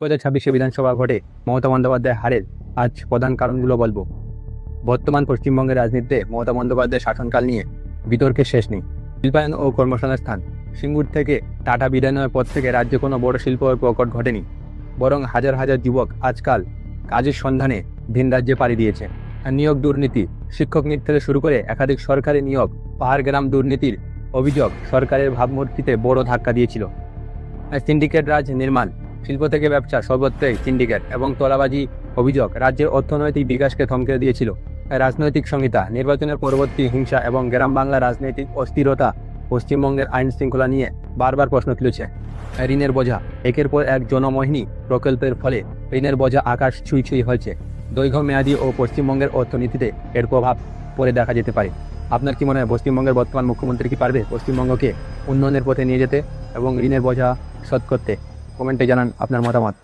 2026 বিধানসভা ভোটে মমতা বন্দ্যোপাধ্যায় হারের আজ প্রধান কারণগুলো বলবো। বর্তমান পশ্চিমবঙ্গের রাজনীতিতে মমতা বন্দ্যোপাধ্যায়ের শাসনকাল নিয়ে বিতর্কের শেষ নেই। শিল্পায়ন ও কর্মসংস্থান, সিঙ্গুর থেকে টাটা বিদায়ের পর থেকে রাজ্যে কোনো বড় শিল্প প্রকট ঘটেনি, বরং হাজার হাজার যুবক আজকাল কাজের সন্ধানে ভিন রাজ্যে পাড়ি দিয়েছে। আর নিয়োগ দুর্নীতি, শিক্ষক নিয়োগ থেকে শুরু করে একাধিক সরকারি নিয়োগ, পাহাড়গ্রাম দুর্নীতির অভিযোগ সরকারের ভাবমূর্তিতে বড় ধাক্কা দিয়েছিল। সিন্ডিকেট রাজ, নির্মাণ শিল্প থেকে ব্যবসা সর্বত্রই সিন্ডিকেট এবং তোলাবাজি অভিযোগ রাজ্যের অর্থনৈতিক বিকাশকে থমকে দিয়েছিল। রাজনৈতিক সংহিতা, নির্বাচনের পরবর্তী হিংসা এবং গ্রাম বাংলা রাজনৈতিক অস্থিরতা পশ্চিমবঙ্গের আইন শৃঙ্খলা নিয়ে বারবার প্রশ্ন তুলেছে। ঋণের বোঝা, একের পর এক জনমোহিনী প্রকল্পের ফলে ঋণের বোঝা আকাশ ছুঁই হয়েছে। দীর্ঘমেয়াদী ও পশ্চিমবঙ্গের অর্থনীতিতে এর প্রভাব পড়ে দেখা যেতে পারে। আপনার কি মনে হয় পশ্চিমবঙ্গের বর্তমান মুখ্যমন্ত্রী কি পারবে পশ্চিমবঙ্গকে উন্নয়নের পথে নিয়ে যেতে এবং ঋণের বোঝা শোধ করতে? কমেন্টে জানান আপনার মতামত।